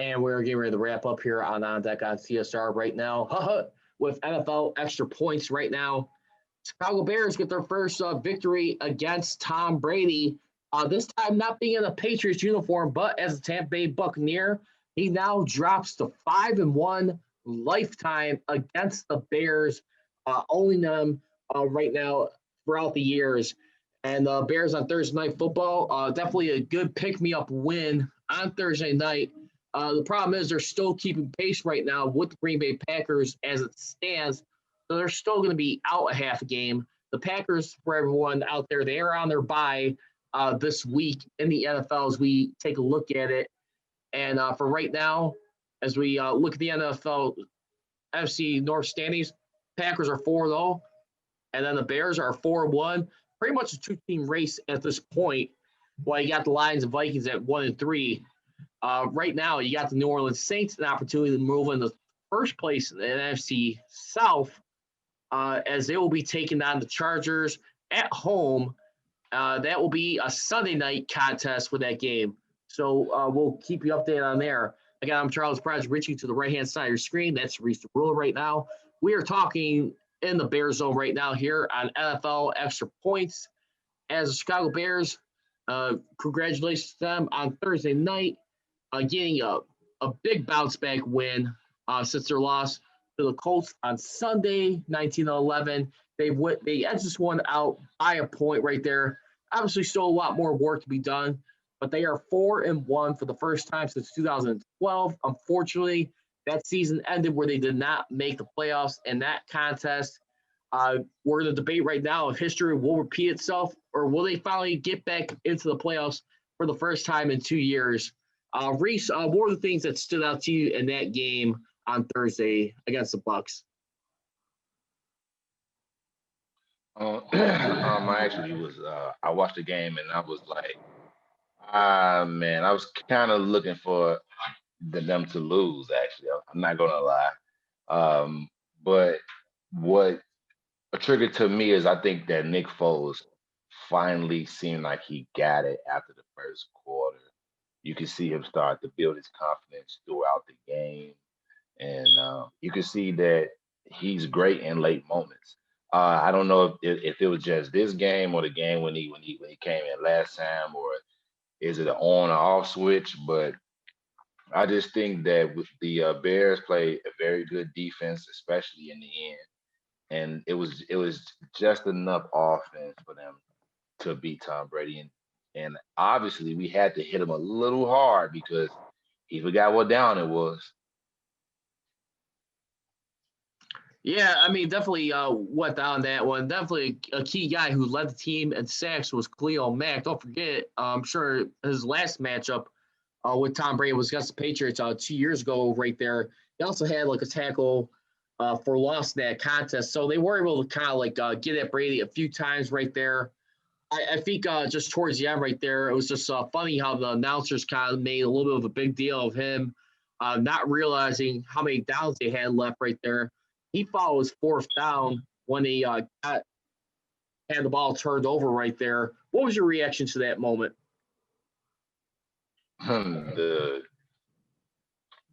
And we're getting ready to wrap up here on Deck on CSR right now with NFL extra points right now. Chicago Bears get their first victory against Tom Brady. This time not being in a Patriots uniform, but as a Tampa Bay Buccaneer. He now drops to 5-1 lifetime against the Bears, owning them right now throughout the years. And the Bears on Thursday Night Football, definitely a good pick-me-up win on Thursday night. The problem is they're still keeping pace right now with the Green Bay Packers as it stands. So they're still going to be out a half a game. The Packers, for everyone out there, they are on their bye this week in the NFL as we take a look at it. And for right now, as we look at the NFL NFC North standings, Packers are 4-0, and then the Bears are 4-1. Pretty much a two-team race at this point. While you got the Lions and Vikings at 1-3. Right now, you got the New Orleans Saints an opportunity to move in the first place in the NFC South as they will be taking on the Chargers at home. That will be a Sunday night contest for that game. So we'll keep you updated on there. Again, I'm Charles Prodigy, Richey to the right-hand side of your screen. That's Reese the Ruler right now. We are talking in the Bears zone right now here on NFL Extra Points. As the Chicago Bears, congratulations to them on Thursday night, getting a big bounce-back win since their loss to the Colts on Sunday, 19-11. They edged this one out by a point right there. Obviously, still a lot more work to be done, but they are 4-1 for the first time since 2012. Unfortunately, that season ended where they did not make the playoffs in that contest. We're in a debate right now if history will repeat itself or will they finally get back into the playoffs for the first time in 2 years. Reese, what were the things that stood out to you in that game on Thursday against the Bucs? I watched the game and I was like, man, I was kind of looking for them to lose. Actually, I'm not gonna lie. But what a trigger to me is I think that Nick Foles finally seemed like he got it after the first quarter. You can see him start to build his confidence throughout the game, and you can see that he's great in late moments. I don't know if it was just this game or the game when he came in last time, or is it an on or off switch? But I just think that the Bears played a very good defense, especially in the end, and it was just enough offense for them to beat Tom Brady, and obviously we had to hit him a little hard because he forgot what down it was. Yeah, I mean, definitely went down that one. Definitely a key guy who led the team in sacks was Khalil Mack. Don't forget, I'm sure his last matchup with Tom Brady was against the Patriots 2 years ago right there. He also had like a tackle for loss in that contest. So they were able to kind of like get at Brady a few times right there. I think just towards the end right there, it was just funny how the announcers kind of made a little bit of a big deal of him not realizing how many downs they had left right there. He thought it was fourth down when he had the ball turned over right there. What was your reaction to that moment? the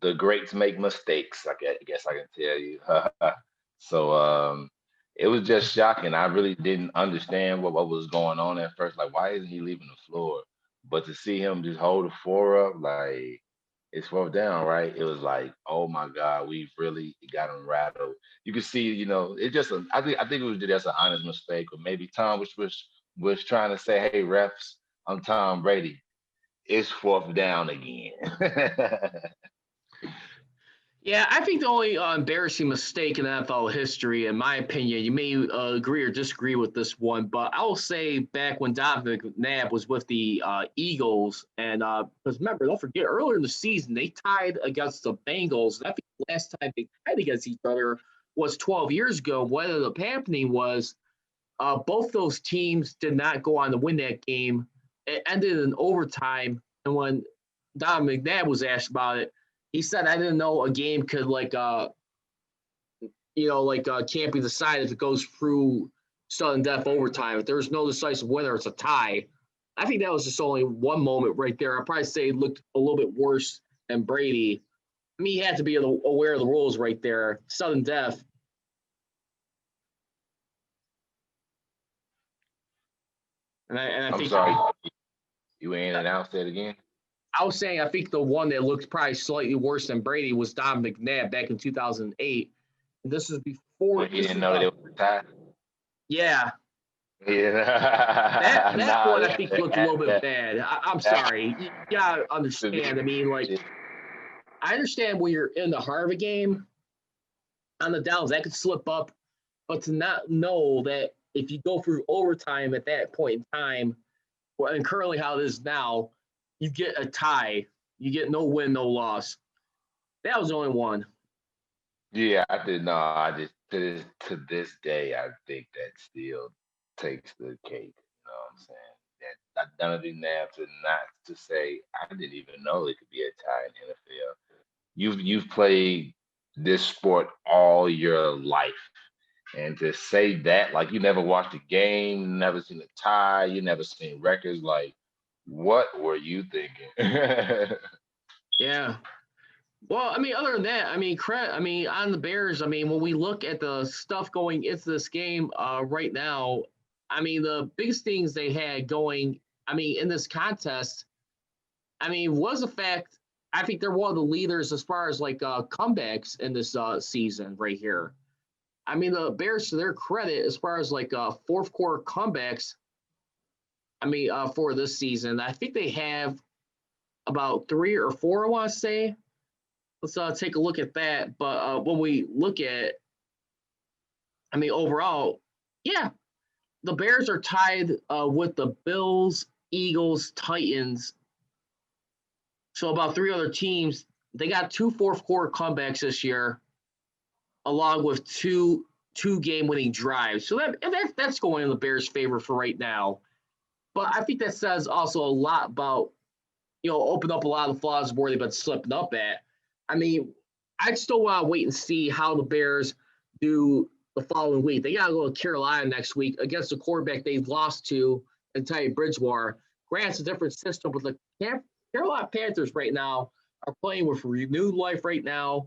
the greats make mistakes. I guess I can tell you. So it was just shocking. I really didn't understand what was going on at first. Like, why isn't he leaving the floor? But to see him just hold the floor up, like it's fourth down, right? It was like, oh my God, we really got him rattled. You can see, it just. I think it was just an honest mistake, or maybe Tom was trying to say, hey refs, I'm Tom Brady. It's fourth down again. Yeah, I think the only embarrassing mistake in NFL history, in my opinion, you may agree or disagree with this one, but I will say back when Donovan McNabb was with the Eagles, and because remember, don't forget, earlier in the season, they tied against the Bengals. And I think the last time they tied against each other was 12 years ago. What ended up happening was both those teams did not go on to win that game. It ended in overtime, and when Don McNabb was asked about it, he said, "I didn't know a game could can't be decided if it goes through sudden death overtime. If there's no decisive winner, it's a tie." I think that was just only one moment right there. I'd probably say it looked a little bit worse and Brady. I mean, he had to be aware of the rules right there. Sudden death. And I I'm think sorry, you in and out. Say it again. I was saying I think the one that looked probably slightly worse than Brady was Don McNabb back in 2008. And this was before. When he didn't know that it was a tie. Yeah, Yeah, that nah, one I think looked a little bit bad. I'm sorry. You gotta to me, understand. I mean, like I understand when you're in the heart of a game on the downs that could slip up, but to not know that if you go through overtime at that point in time, well, and currently how it is now, you get a tie. You get no win, no loss. That was the only one. yeah, I did. No, I just to this day, I think that still takes the cake. You know what I'm saying? That none of these naps to not to say I didn't even know it could be a tie in the NFL. You've played this sport all your life, and to say that like you never watched a game, never seen a tie, you never seen records, like what were you thinking? Yeah. Well, I mean, other than that, I mean, on the Bears, I mean, when we look at the stuff going into this game right now, I mean, the biggest things they had going, I mean, in this contest, I mean, was the fact I think they're one of the leaders as far as like comebacks in this season right here. I mean, the Bears, to their credit, as far as like fourth quarter comebacks, I mean, for this season, I think they have about three or four, I want to say. Let's take a look at that. But when we look at, I mean, overall, yeah, the Bears are tied with the Bills, Eagles, Titans. So about three other teams. They got two fourth quarter comebacks this year, along with two game winning drives. So that's going in the Bears' favor for right now. But I think that says also a lot about open up a lot of the flaws where they've been slipping up at. I mean, I'd still want to wait and see how the Bears do the following week. They got to go to Carolina next week against the quarterback they've lost to in Teddy Bridgewater. Granted, it's a different system, but the Carolina Panthers right now are playing with renewed life right now.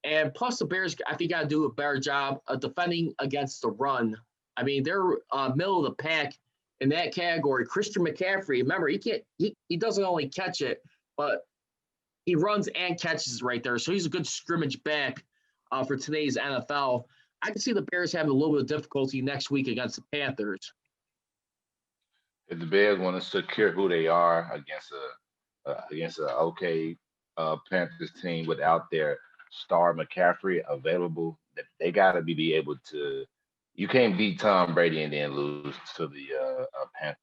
And plus, the Bears, I think, got to do a better job of defending against the run. I mean, they're middle of the pack in that category. Christian McCaffrey, remember, he doesn't only catch it, but he runs and catches right there. So he's a good scrimmage back for today's NFL. I can see the Bears having a little bit of difficulty next week against the Panthers. If the Bears want to secure who they are against a okay Panthers team without their star McCaffrey available, they got to be able to. You can't beat Tom Brady and then lose to the Panthers.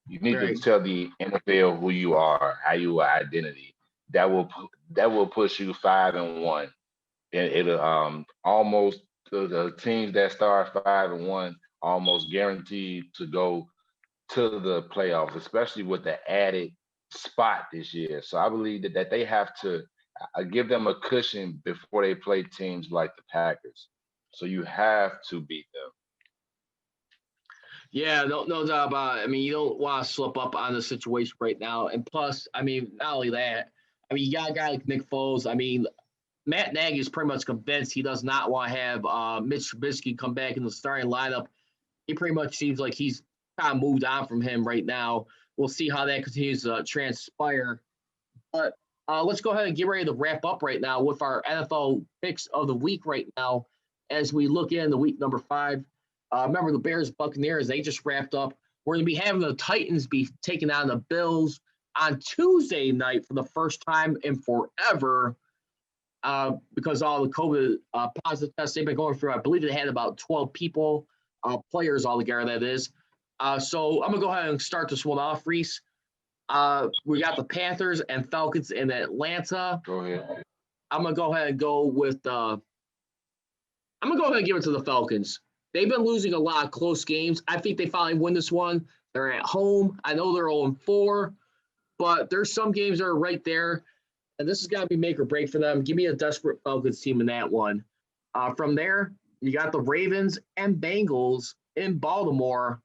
You need to Right. tell the NFL who you are, how you are identity. That will push you 5-1, and it'll almost the teams that start 5-1 almost guaranteed to go to the playoffs, especially with the added spot this year. So I believe that they have to give them a cushion before they play teams like the Packers. So you have to beat them. Yeah, no doubt about it. I mean, you don't want to slip up on the situation right now. And plus, I mean, not only that, I mean, you got a guy like Nick Foles. I mean, Matt Nagy is pretty much convinced he does not want to have Mitch Trubisky come back in the starting lineup. He pretty much seems like he's kind of moved on from him right now. We'll see how that continues to transpire. But let's go ahead and get ready to wrap up right now with our NFL picks of the week right now as we look into week number 5. Remember the Bears Buccaneers, they just wrapped up. We're going to be having the Titans be taking on the Bills on Tuesday night for the first time in forever because all the COVID positive tests they've been going through. I believe they had about 12 people, players altogether, that is. So I'm going to go ahead and start this one off, Reese. We got the Panthers and Falcons in Atlanta. Go ahead. I'm going to go ahead and go with I'm going to go ahead and give it to the Falcons. They've been losing a lot of close games. I think they finally win this one. They're at home. I know they're 0-4, but there's some games that are right there, and this has got to be make or break for them. Give me a desperate Falcons team in that one. From there, you got the Ravens and Bengals in Baltimore.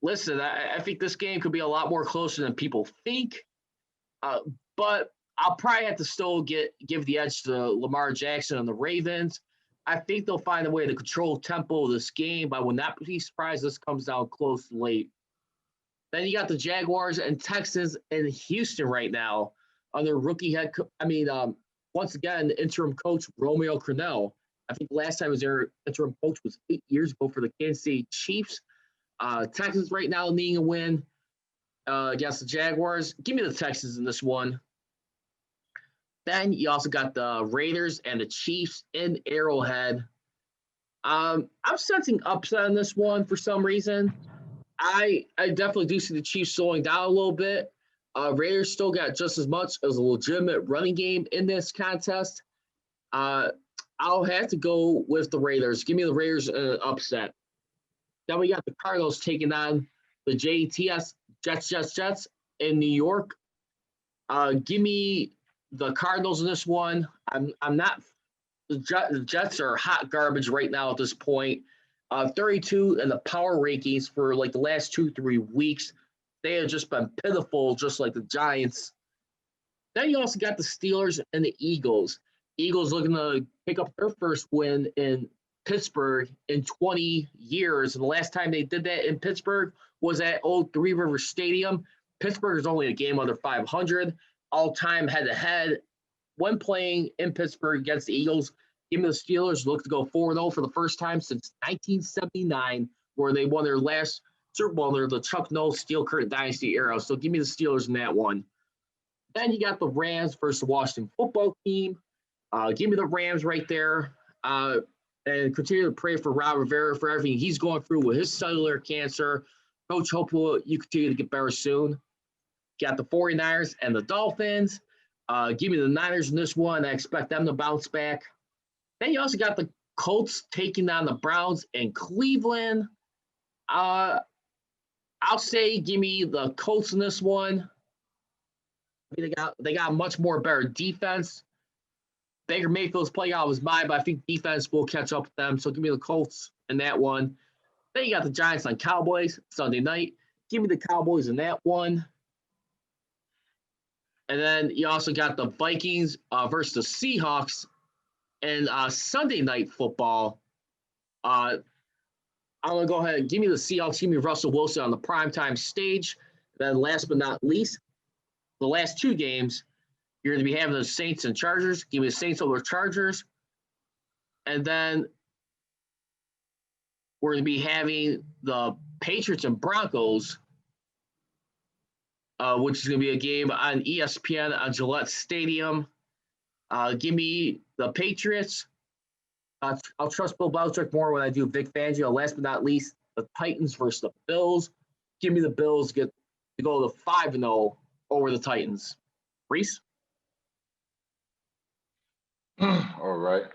Listen, I think this game could be a lot more closer than people think, but I'll probably have to still give the edge to Lamar Jackson and the Ravens. I think they'll find a way to control tempo of this game, but I will not be surprised this comes down close late. Then you got the Jaguars and Texans in Houston right now under rookie once again, interim coach Romeo Crennel. I think the last time their interim coach was 8 years ago for the Kansas City Chiefs. Texans right now needing a win against the Jaguars. Give me the Texans in this one. Then you also got the Raiders and the Chiefs in Arrowhead. I'm sensing upset in this one for some reason. I definitely do see the Chiefs slowing down a little bit. Raiders still got just as much as a legitimate running game in this contest. I'll have to go with the Raiders. Give me the Raiders in an upset. Then we got the Cardinals taking on the Jets in New York. Give me the Cardinals in this one. I'm not. The Jets are hot garbage right now at this point. 32 in the power rankings for like the last 2-3 weeks. They have just been pitiful, just like the Giants. Then you also got the Steelers and the Eagles. Eagles looking to pick up their first win in Pittsburgh in 20 years. And the last time they did that in Pittsburgh was at old Three Rivers Stadium. Pittsburgh is only a game under 500, all-time head-to-head. When playing in Pittsburgh against the Eagles, give me the Steelers look to go 4-0 for the first time since 1979, where they won their last Super Bowl under the Chuck Noll Steel Curtain Dynasty era. So give me the Steelers in that one. Then you got the Rams versus the Washington football team. Give me the Rams right there. And continue to pray for Ron Rivera for everything he's going through with his cellular cancer. Coach, hopefully you continue to get better soon. Got the 49ers and the Dolphins. Give me the Niners in this one. I expect them to bounce back. Then you also got the Colts taking on the Browns in Cleveland. I'll say give me the Colts in this one. They got a much more better defense. Baker Mayfield's playing out of his mind, but I think defense will catch up with them. So give me the Colts in that one. Then you got the Giants on Cowboys Sunday night. Give me the Cowboys in that one. And then you also got the Vikings versus the Seahawks and Sunday night football. I'm going to go ahead and give me the Seahawks. Give me Russell Wilson on the primetime stage. Then last but not least, the last two games, you're going to be having the Saints and Chargers. Give me the Saints over Chargers. And then we're going to be having the Patriots and Broncos, which is going to be a game on ESPN on Gillette Stadium. Give me the Patriots. I'll trust Bill Belichick more when I do Vic Fangio. Last but not least, the Titans versus the Bills. Give me the Bills to go to 5-0 over the Titans. Reese? All right.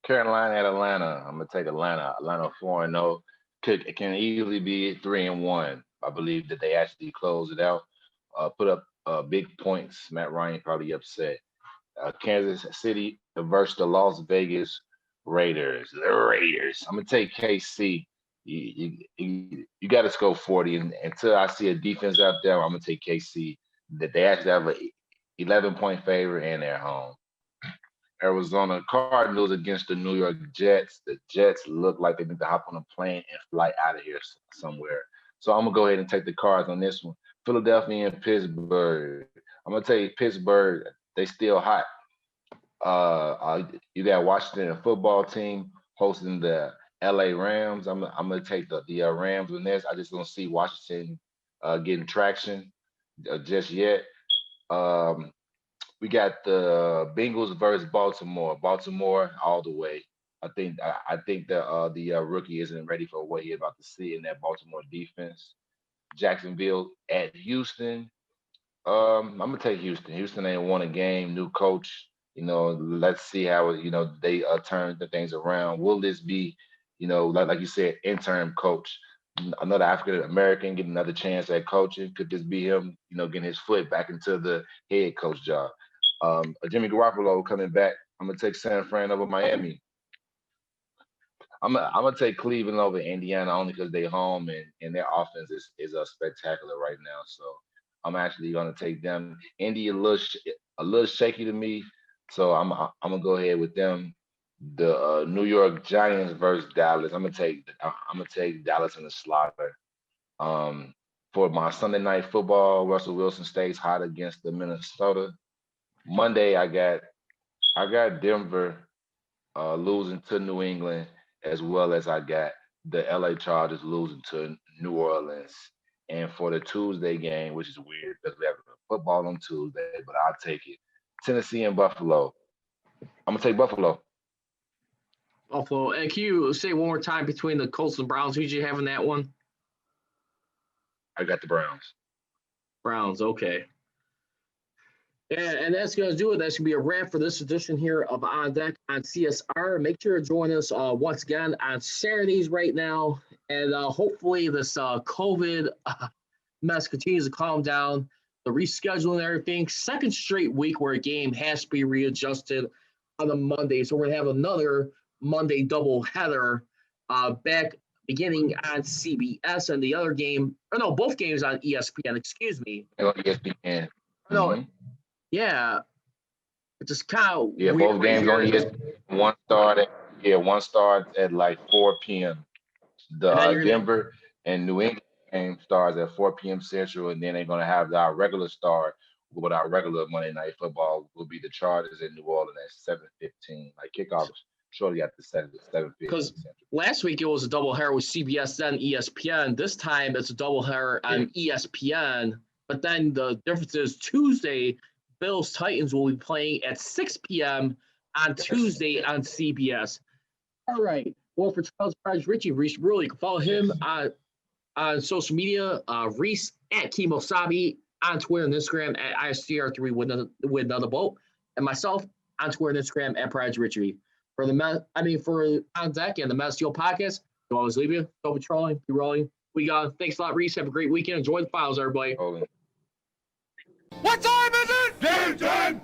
Carolina at Atlanta. I'm gonna take Atlanta. Atlanta 4-0. It can easily be 3-1. I believe that they actually closed it out. Put up big points. Matt Ryan probably upset. Kansas City versus the Las Vegas Raiders. The Raiders. I'm gonna take KC. You got to score 40, and until I see a defense out there, I'm gonna take KC. That they actually have a 11-point favorite and they're home. Arizona Cardinals against the New York Jets. The Jets look like they need to hop on a plane and fly out of here somewhere. So I'm gonna go ahead and take the Cards on this one. Philadelphia and Pittsburgh. I'm gonna take Pittsburgh. They still hot. You got Washington football team hosting the LA Rams. I'm gonna take the Rams in this. I just don't see Washington getting traction just yet. Um, we got the Bengals versus Baltimore. Baltimore all the way. I think the rookie isn't ready for what he's about to see in that Baltimore defense. Jacksonville at Houston. I'm gonna take Houston. Houston ain't won a game. New coach. Let's see how they turn the things around. Will this be, like you said, interim coach? Another African American getting another chance at coaching. Could this be him, getting his foot back into the head coach job? Jimmy Garoppolo coming back. I'm gonna take San Fran over Miami. I'm gonna take Cleveland over Indiana only because they home and their offense is spectacular right now. So I'm actually going to take them. Indy a little shaky to me, so I'm gonna go ahead with them. The New York Giants versus Dallas. I'm gonna take Dallas in the slaughter. Um, for my Sunday night football, Russell Wilson stays hot against the Minnesota. Monday, I got Denver losing to New England, as well as I got the LA Chargers losing to New Orleans. And for the Tuesday game, which is weird because we have football on Tuesday, but I'll take it. Tennessee and Buffalo. I'm gonna take Buffalo. Buffalo. And can you say one more time between the Colts and Browns? Who did you have in that one? I got the Browns. Browns. Okay. And that's going to do it. That's going to be a wrap for this edition here of On Deck on CSR. Make sure to join us once again on Saturdays right now. And hopefully this COVID mess continues to calm down. The rescheduling and everything. Second straight week where a game has to be readjusted on a Monday. So we're going to have another Monday doubleheader back beginning on CBS. And the other game, or no, both games on ESPN, excuse me. On ESPN. No, yeah, it's just kind of Yeah, weird both games on ESPN. One starts at like 4 p.m. The And then you're gonna, Denver and New England game starts at 4 p.m. Central, and then they're gonna have our regular start with our regular Monday night football will be the Chargers in New Orleans at 7:15. Like kickoff shortly after 7:15. because last week it was a doubleheader with CBS then ESPN. This time it's a doubleheader on ESPN. But then the difference is Tuesday, Bills Titans will be playing at 6 p.m. on Tuesday on CBS. All right. Well, for Charles Prodigy, Richey really, you can follow him on social media. Reese at Kemosabi on Twitter and Instagram at ISTR3 with another boat, and myself on Twitter and Instagram at Prodigy Richey. For On Deck and the Mess Steel podcast, I'll always leave you. Go patrolling, be rolling. We got. Thanks a lot, Reese. Have a great weekend. Enjoy the files, everybody. What time is it? Game time!